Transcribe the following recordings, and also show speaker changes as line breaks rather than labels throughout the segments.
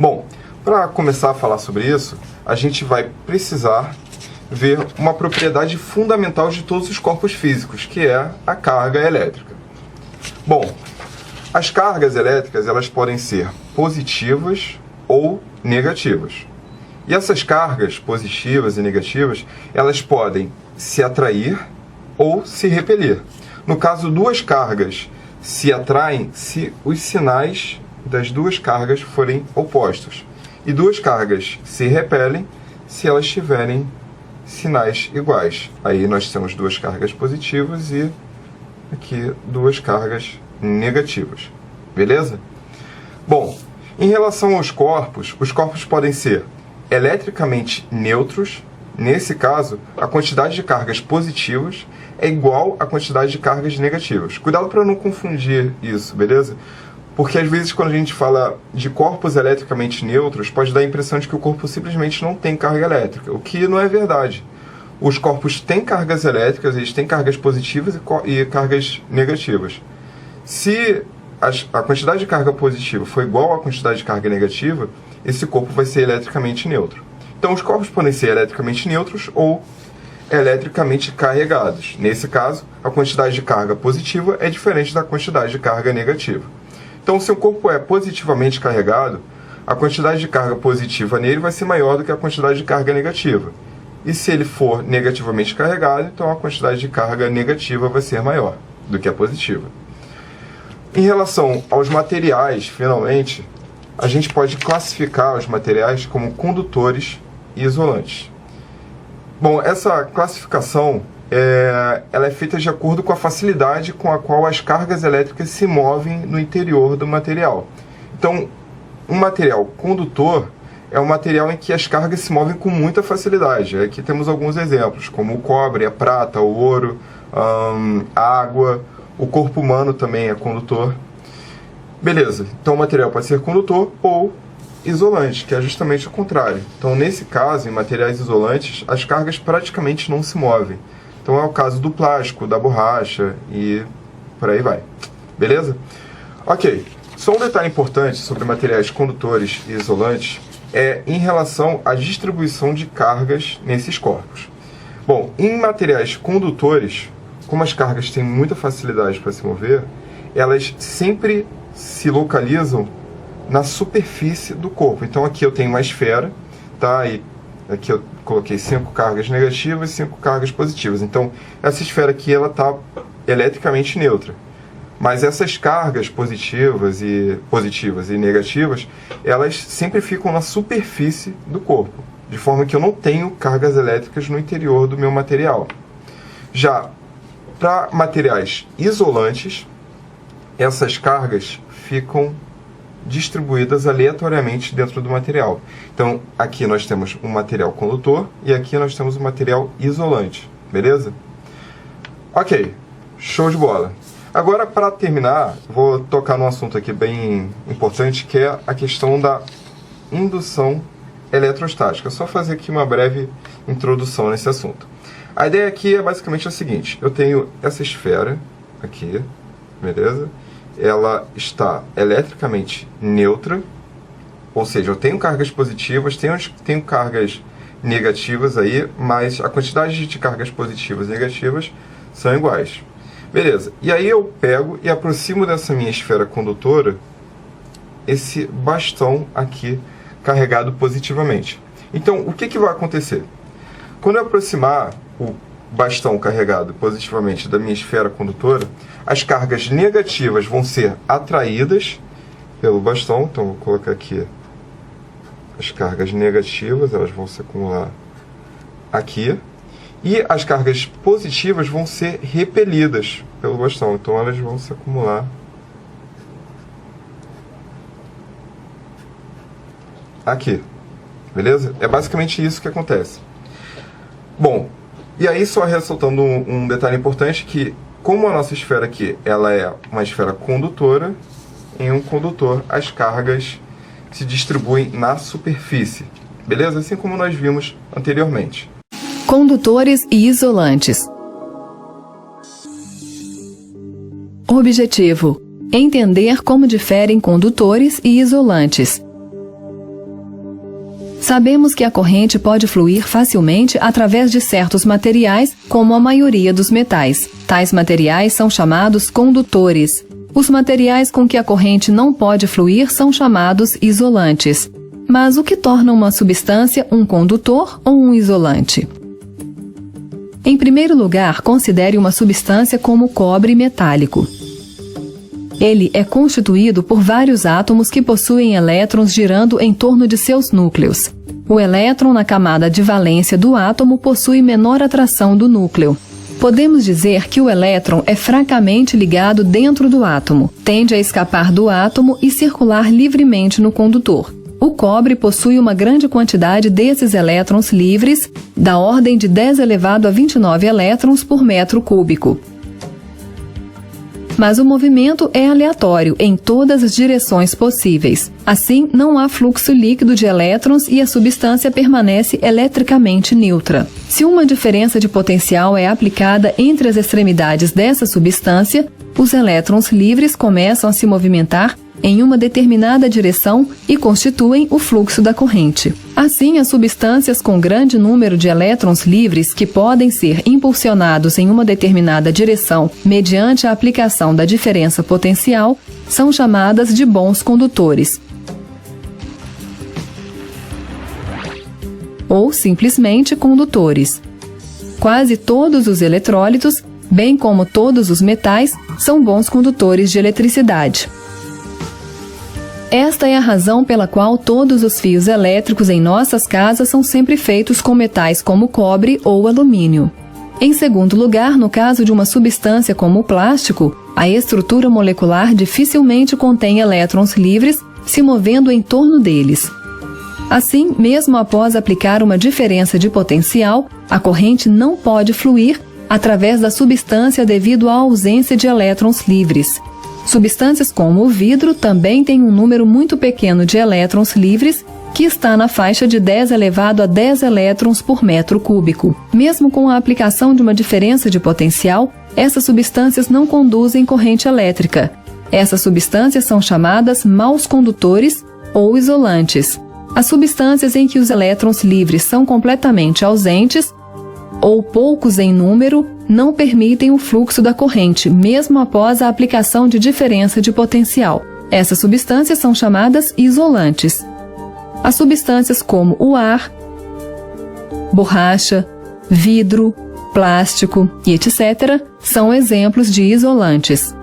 Bom, para começar a falar sobre isso, a gente vai precisar ver uma propriedade fundamental de todos os corpos físicos, que é a carga elétrica. Bom, as cargas elétricas elas podem ser positivas ou negativas. E essas cargas positivas e negativas, elas podem se atrair ou se repelir. No caso, duas cargas se atraem se os sinais das duas cargas forem opostos. E duas cargas se repelem se elas tiverem sinais iguais. Aí nós temos duas cargas positivas e aqui duas cargas negativas. Beleza? Bom, em relação aos corpos, os corpos podem ser eletricamente neutros. Nesse caso, a quantidade de cargas positivas é igual à quantidade de cargas negativas. Cuidado para não confundir isso, beleza? Porque às vezes quando a gente fala de corpos eletricamente neutros, pode dar a impressão de que o corpo simplesmente não tem carga elétrica, o que não é verdade. Os corpos têm cargas elétricas, eles têm cargas positivas e cargas negativas. Se a quantidade de carga positiva for igual à quantidade de carga negativa, esse corpo vai ser eletricamente neutro. Então os corpos podem ser eletricamente neutros ou eletricamente carregados. Nesse caso, a quantidade de carga positiva é diferente da quantidade de carga negativa. Então, se o corpo é positivamente carregado, a quantidade de carga positiva nele vai ser maior do que a quantidade de carga negativa. E se ele for negativamente carregado, então a quantidade de carga negativa vai ser maior do que a positiva. Em relação aos materiais, finalmente, a gente pode classificar os materiais como condutores e isolantes. Bom, essa classificação ela é feita de acordo com a facilidade com a qual as cargas elétricas se movem no interior do material. Então, um material condutor é um material em que as cargas se movem com muita facilidade. Aqui temos alguns exemplos, como o cobre, a prata, o ouro, a água, o corpo humano também é condutor. Beleza, então o material pode ser condutor ou isolante, que é justamente o contrário. Então, nesse caso, em materiais isolantes, as cargas praticamente não se movem. Então é o caso do plástico, da borracha e por aí vai. Beleza? Ok. Só um detalhe importante sobre materiais condutores e isolantes é em relação à distribuição de cargas nesses corpos. Bom, em materiais condutores, como as cargas têm muita facilidade para se mover, elas sempre se localizam na superfície do corpo. Então aqui eu tenho uma esfera, tá? E aqui eu coloquei 5 cargas negativas e 5 cargas positivas. Então, essa esfera aqui ela está eletricamente neutra. Mas essas cargas positivas e negativas, elas sempre ficam na superfície do corpo, de forma que eu não tenho cargas elétricas no interior do meu material. Já para materiais isolantes, essas cargas ficam distribuídas aleatoriamente dentro do material. Então, aqui nós temos um material condutor e aqui nós temos um material isolante. Beleza? Ok, show de bola. Agora, para terminar, vou tocar num assunto aqui bem importante, que é a questão da indução eletrostática. Só fazer aqui uma breve introdução nesse assunto. A ideia aqui é basicamente a seguinte: eu tenho essa esfera aqui, beleza? Ela está eletricamente neutra, ou seja, eu tenho cargas positivas, tenho cargas negativas aí, mas a quantidade de cargas positivas e negativas são iguais. Beleza, e aí eu pego e aproximo dessa minha esfera condutora esse bastão aqui carregado positivamente. Então, o que vai acontecer? Quando eu aproximar o bastão carregado positivamente da minha esfera condutora, as cargas negativas vão ser atraídas pelo bastão. Então, vou colocar aqui as cargas negativas, elas vão se acumular aqui. E as cargas positivas vão ser repelidas pelo bastão. Então, elas vão se acumular aqui. Beleza? É basicamente isso que acontece. Bom, e aí só ressaltando um detalhe importante, que como a nossa esfera aqui ela é uma esfera condutora, em um condutor as cargas se distribuem na superfície. Beleza? Assim como nós vimos anteriormente.
Condutores e isolantes. Objetivo: entender como diferem condutores e isolantes. Sabemos que a corrente pode fluir facilmente através de certos materiais, como a maioria dos metais. Tais materiais são chamados condutores. Os materiais com que a corrente não pode fluir são chamados isolantes. Mas o que torna uma substância um condutor ou um isolante? Em primeiro lugar, considere uma substância como o cobre metálico. Ele é constituído por vários átomos que possuem elétrons girando em torno de seus núcleos. O elétron na camada de valência do átomo possui menor atração do núcleo. Podemos dizer que o elétron é fracamente ligado dentro do átomo, tende a escapar do átomo e circular livremente no condutor. O cobre possui uma grande quantidade desses elétrons livres, da ordem de 10 elevado a 29 elétrons por metro cúbico. Mas o movimento é aleatório em todas as direções possíveis. Assim, não há fluxo líquido de elétrons e a substância permanece eletricamente neutra. Se uma diferença de potencial é aplicada entre as extremidades dessa substância, os elétrons livres começam a se movimentar em uma determinada direção e constituem o fluxo da corrente. Assim, as substâncias com grande número de elétrons livres que podem ser impulsionados em uma determinada direção mediante a aplicação da diferença potencial são chamadas de bons condutores, ou simplesmente condutores. Quase todos os eletrólitos, bem como todos os metais, são bons condutores de eletricidade. Esta é a razão pela qual todos os fios elétricos em nossas casas são sempre feitos com metais como cobre ou alumínio. Em segundo lugar, no caso de uma substância como o plástico, a estrutura molecular dificilmente contém elétrons livres se movendo em torno deles. Assim, mesmo após aplicar uma diferença de potencial, a corrente não pode fluir através da substância devido à ausência de elétrons livres. Substâncias como o vidro também têm um número muito pequeno de elétrons livres, que está na faixa de 10 elevado a 10 elétrons por metro cúbico. Mesmo com a aplicação de uma diferença de potencial, essas substâncias não conduzem corrente elétrica. Essas substâncias são chamadas maus condutores ou isolantes. As substâncias em que os elétrons livres são completamente ausentes ou poucos em número não permitem o fluxo da corrente, mesmo após a aplicação de diferença de potencial. Essas substâncias são chamadas isolantes. As substâncias como o ar, borracha, vidro, plástico e etc. são exemplos de isolantes.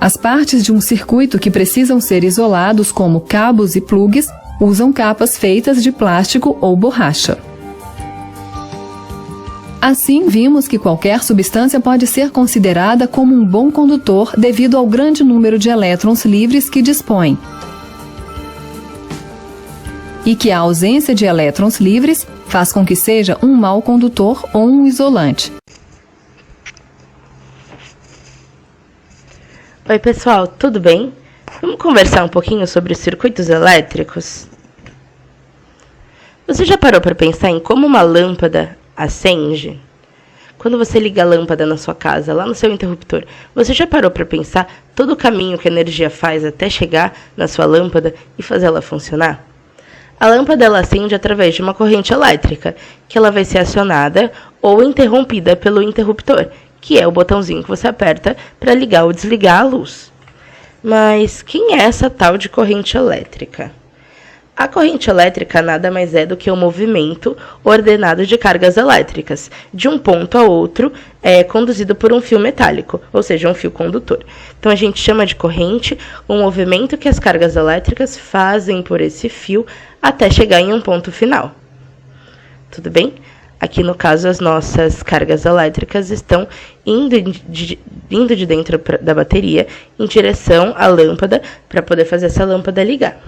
As partes de um circuito que precisam ser isolados, como cabos e plugs, usam capas feitas de plástico ou borracha. Assim, vimos que qualquer substância pode ser considerada como um bom condutor devido ao grande número de elétrons livres que dispõe, e que a ausência de elétrons livres faz com que seja um mau condutor ou um isolante.
Oi pessoal, tudo bem? Vamos conversar um pouquinho sobre os circuitos elétricos? Você já parou para pensar em como uma lâmpada acende? Quando você liga a lâmpada na sua casa, lá no seu interruptor, você já parou para pensar todo o caminho que a energia faz até chegar na sua lâmpada e fazer ela funcionar? A lâmpada ela acende através de uma corrente elétrica, que ela vai ser acionada ou interrompida pelo interruptor, que é o botãozinho que você aperta para ligar ou desligar a luz. Mas quem é essa tal de corrente elétrica? A corrente elétrica nada mais é do que o movimento ordenado de cargas elétricas, de um ponto a outro, conduzido por um fio metálico, ou seja, um fio condutor. Então, a gente chama de corrente o movimento que as cargas elétricas fazem por esse fio até chegar em um ponto final. Tudo bem? Aqui, no caso, as nossas cargas elétricas estão indo de dentro da bateria em direção à lâmpada para poder fazer essa lâmpada ligar.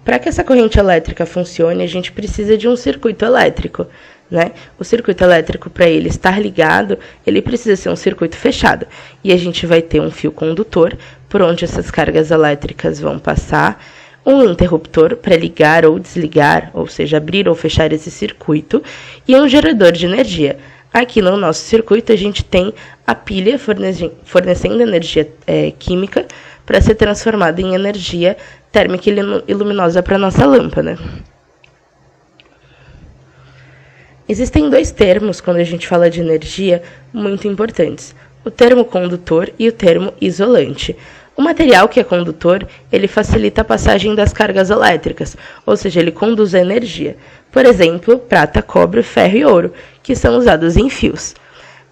Para que essa corrente elétrica funcione, a gente precisa de um circuito elétrico, né? O circuito elétrico, para ele estar ligado, ele precisa ser um circuito fechado. E a gente vai ter um fio condutor por onde essas cargas elétricas vão passar, um interruptor para ligar ou desligar, ou seja, abrir ou fechar esse circuito, e um gerador de energia. Aqui no nosso circuito a gente tem a pilha fornecendo energia química para ser transformada em energia térmica e luminosa para a nossa lâmpada. Existem dois termos, quando a gente fala de energia, muito importantes. O termo condutor e o termo isolante. O material que é condutor, ele facilita a passagem das cargas elétricas, ou seja, ele conduz a energia. Por exemplo, prata, cobre, ferro e ouro, que são usados em fios.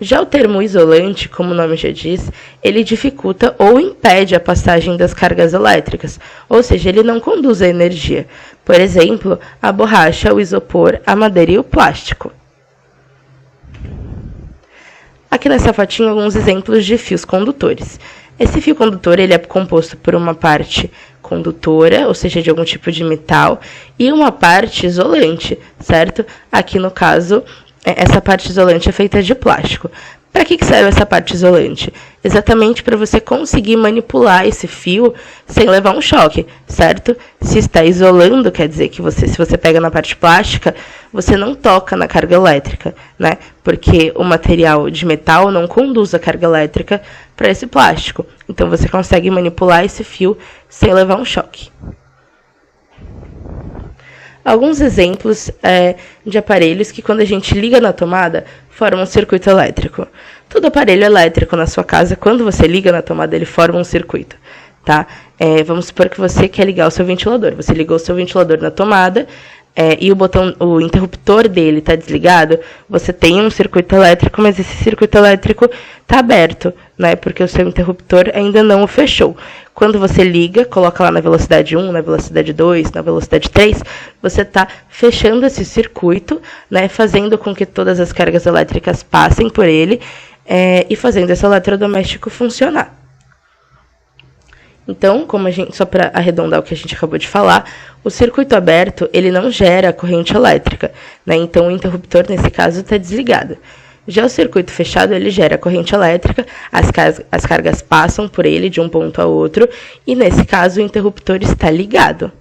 Já o termo isolante, como o nome já diz, ele dificulta ou impede a passagem das cargas elétricas, ou seja, ele não conduz a energia. Por exemplo, a borracha, o isopor, a madeira e o plástico. Aqui nessa fotinha, alguns exemplos de fios condutores. Esse fio condutor ele é composto por uma parte condutora, ou seja, de algum tipo de metal, e uma parte isolante, certo? Aqui no caso, essa parte isolante é feita de plástico. Para que serve essa parte isolante? Exatamente para você conseguir manipular esse fio sem levar um choque, certo? Se está isolando, quer dizer que se você pega na parte plástica, você não toca na carga elétrica, né? Porque o material de metal não conduz a carga elétrica para esse plástico. Então você consegue manipular esse fio sem levar um choque. Alguns exemplos de aparelhos que, quando a gente liga na tomada, formam um circuito elétrico. Todo aparelho elétrico na sua casa, quando você liga na tomada, ele forma um circuito, tá? Vamos supor que você quer ligar o seu ventilador. Você ligou o seu ventilador na tomada e o interruptor dele está desligado. Você tem um circuito elétrico, mas esse circuito elétrico está aberto, né? Porque o seu interruptor ainda não o fechou. Quando você liga, coloca lá na velocidade 1, na velocidade 2, na velocidade 3, você está fechando esse circuito, né, fazendo com que todas as cargas elétricas passem por ele e fazendo esse eletrodoméstico funcionar. Então, só para arredondar o que a gente acabou de falar, o circuito aberto ele não gera corrente elétrica, né? Então o interruptor, nesse caso, está desligado. Já o circuito fechado, ele gera corrente elétrica, as cargas passam por ele de um ponto a outro, e nesse caso o interruptor está ligado.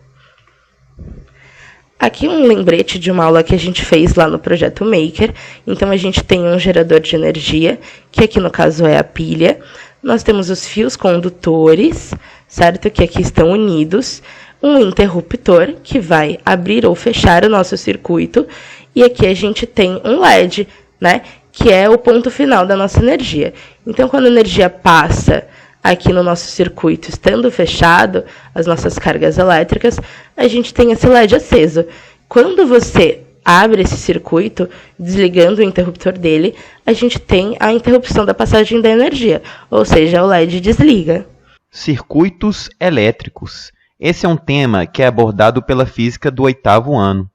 Aqui um lembrete de uma aula que a gente fez lá no Projeto Maker. Então a gente tem um gerador de energia, que aqui no caso é a pilha. Nós temos os fios condutores, certo? Que aqui estão unidos. Um interruptor, que vai abrir ou fechar o nosso circuito. E aqui a gente tem um LED, né? Que é o ponto final da nossa energia. Então, quando a energia passa aqui no nosso circuito, estando fechado, as nossas cargas elétricas, a gente tem esse LED aceso. Quando você abre esse circuito, desligando o interruptor dele, a gente tem a interrupção da passagem da energia, ou seja, o LED desliga.
Circuitos elétricos. Esse é um tema que é abordado pela física do 8º ano.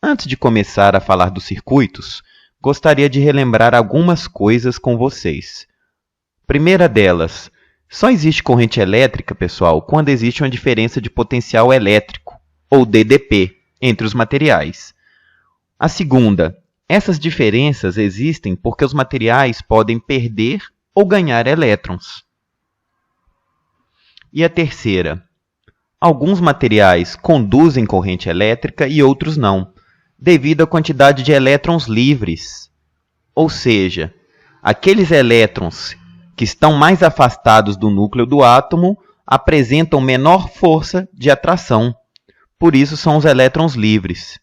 Antes de começar a falar dos circuitos, gostaria de relembrar algumas coisas com vocês. Primeira delas, só existe corrente elétrica, pessoal, quando existe uma diferença de potencial elétrico, ou DDP, entre os materiais. A segunda, essas diferenças existem porque os materiais podem perder ou ganhar elétrons. E a terceira, alguns materiais conduzem corrente elétrica e outros não, devido à quantidade de elétrons livres. Ou seja, aqueles elétrons que estão mais afastados do núcleo do átomo apresentam menor força de atração. Por isso são os elétrons livres.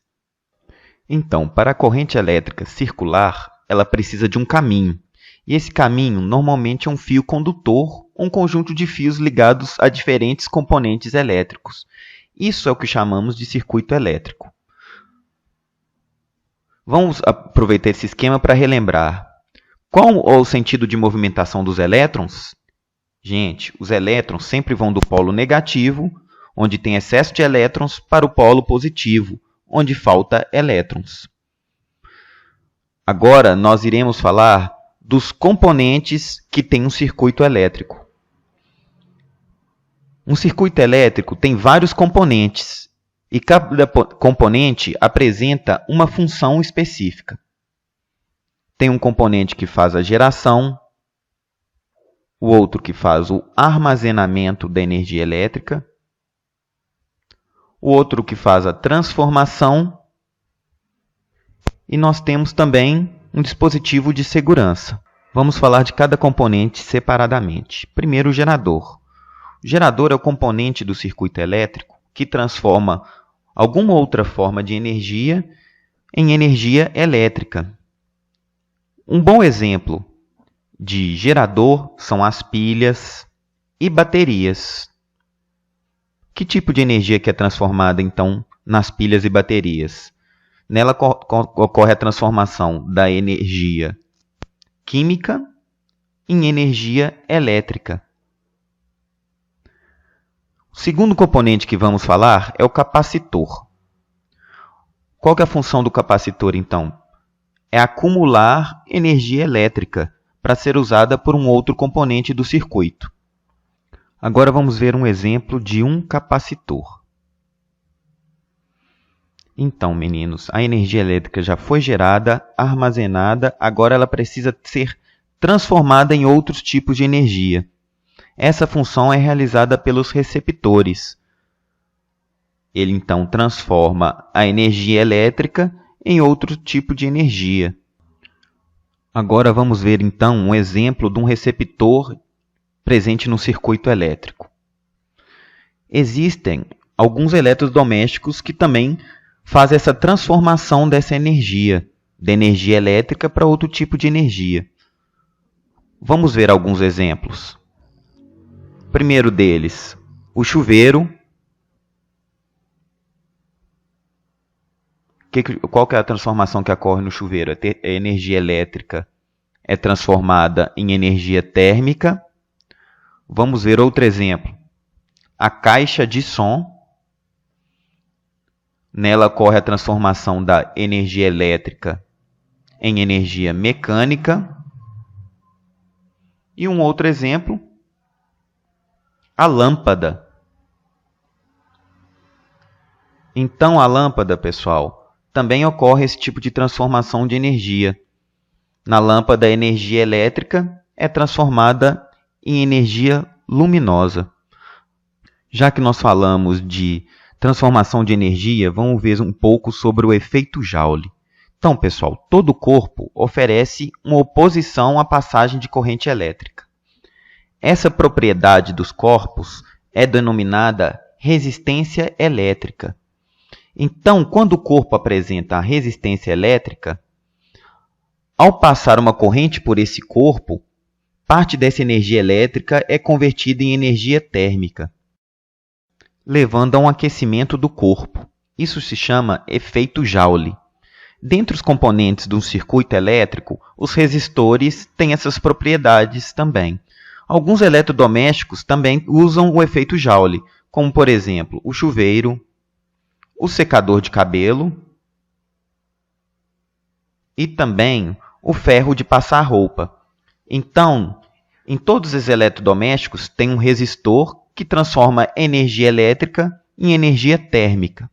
Então, para a corrente elétrica circular, ela precisa de um caminho. E esse caminho normalmente é um fio condutor, um conjunto de fios ligados a diferentes componentes elétricos. Isso é o que chamamos de circuito elétrico. Vamos aproveitar esse esquema para relembrar. Qual é o sentido de movimentação dos elétrons? Gente, os elétrons sempre vão do polo negativo, onde tem excesso de elétrons, para o polo positivo, onde falta elétrons. Agora, nós iremos falar dos componentes que têm um circuito elétrico. Um circuito elétrico tem vários componentes, e cada componente apresenta uma função específica. Tem um componente que faz a geração, o outro que faz o armazenamento da energia elétrica, o outro que faz a transformação, e nós temos também um dispositivo de segurança. Vamos falar de cada componente separadamente. Primeiro, o gerador. O gerador é o componente do circuito elétrico que transforma alguma outra forma de energia em energia elétrica. Um bom exemplo de gerador são as pilhas e baterias. Que tipo de energia que é transformada, então, nas pilhas e baterias? Nela ocorre a transformação da energia química em energia elétrica. O segundo componente que vamos falar é o capacitor. Qual que é a função do capacitor, então? É acumular energia elétrica para ser usada por um outro componente do circuito. Agora vamos ver um exemplo de um capacitor. Então, meninos, a energia elétrica já foi gerada, armazenada, agora ela precisa ser transformada em outros tipos de energia. Essa função é realizada pelos receptores. Ele, então, transforma a energia elétrica em outro tipo de energia. Agora vamos ver, então, um exemplo de um receptor presente no circuito elétrico. Existem alguns eletrodomésticos que também fazem essa transformação dessa energia, da energia elétrica para outro tipo de energia. Vamos ver alguns exemplos. Primeiro deles, o chuveiro. Qual que é a transformação que ocorre no chuveiro? A energia elétrica é transformada em energia térmica. Vamos ver outro exemplo. A caixa de som. Nela ocorre a transformação da energia elétrica em energia mecânica. E um outro exemplo, a lâmpada. Então, a lâmpada, pessoal, também ocorre esse tipo de transformação de energia. Na lâmpada, a energia elétrica é transformada em energia luminosa. Já que nós falamos de transformação de energia, vamos ver um pouco sobre o efeito Joule. Então, pessoal, todo corpo oferece uma oposição à passagem de corrente elétrica. Essa propriedade dos corpos é denominada resistência elétrica. Então, quando o corpo apresenta a resistência elétrica, ao passar uma corrente por esse corpo, parte dessa energia elétrica é convertida em energia térmica, levando a um aquecimento do corpo. Isso se chama efeito Joule. Dentre os componentes de um circuito elétrico, os resistores têm essas propriedades também. Alguns eletrodomésticos também usam o efeito Joule, como, por exemplo, o chuveiro, o secador de cabelo e também o ferro de passar roupa. Então, em todos os eletrodomésticos tem um resistor que transforma energia elétrica em energia térmica.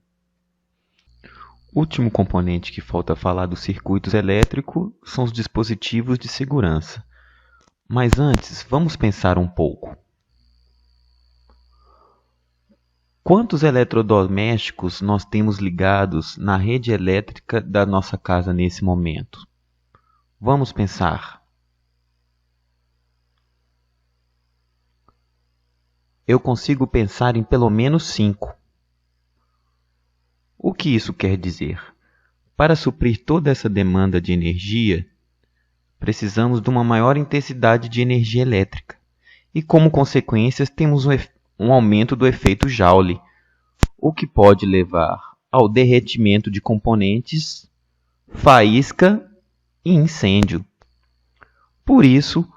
O último componente que falta falar dos circuitos elétricos são os dispositivos de segurança. Mas antes, vamos pensar um pouco. Quantos eletrodomésticos nós temos ligados na rede elétrica da nossa casa nesse momento? Vamos pensar. Eu consigo pensar em pelo menos 5. O que isso quer dizer? Para suprir toda essa demanda de energia, precisamos de uma maior intensidade de energia elétrica. E como consequências temos um aumento do efeito Joule, o que pode levar ao derretimento de componentes, faísca e incêndio. Por isso,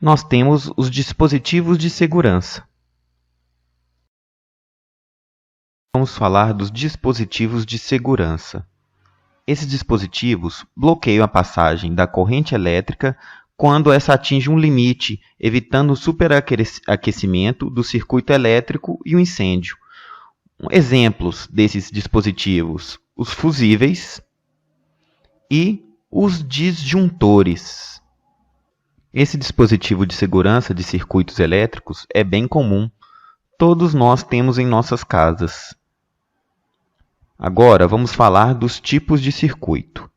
nós temos os dispositivos de segurança. Vamos falar dos dispositivos de segurança. Esses dispositivos bloqueiam a passagem da corrente elétrica quando essa atinge um limite, evitando o superaquecimento do circuito elétrico e o incêndio. Exemplos desses dispositivos: os fusíveis e os disjuntores. Esse dispositivo de segurança de circuitos elétricos é bem comum. Todos nós temos em nossas casas. Agora vamos falar dos tipos de circuito.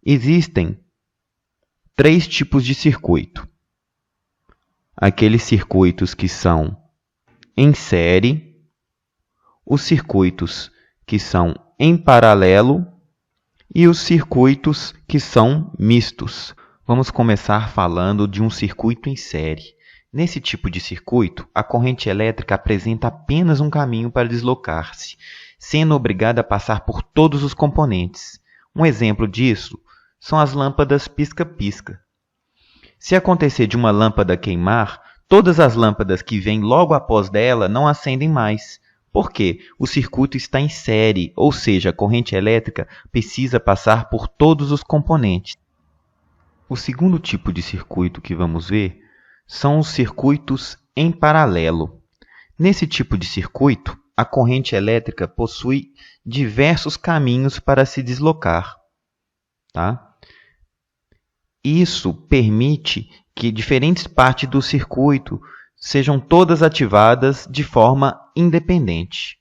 Existem três tipos de circuito. Aqueles circuitos que são em série, os circuitos que são em paralelo e os circuitos que são mistos. Vamos começar falando de um circuito em série. Nesse tipo de circuito, a corrente elétrica apresenta apenas um caminho para deslocar-se, sendo obrigada a passar por todos os componentes. Um exemplo disso são as lâmpadas pisca-pisca. Se acontecer de uma lâmpada queimar, todas as lâmpadas que vêm logo após dela não acendem mais. Por quê? O circuito está em série, ou seja, a corrente elétrica precisa passar por todos os componentes. O segundo tipo de circuito que vamos ver são os circuitos em paralelo. Nesse tipo de circuito, a corrente elétrica possui diversos caminhos para se deslocar. Tá? Isso permite que diferentes partes do circuito sejam todas ativadas de forma independente.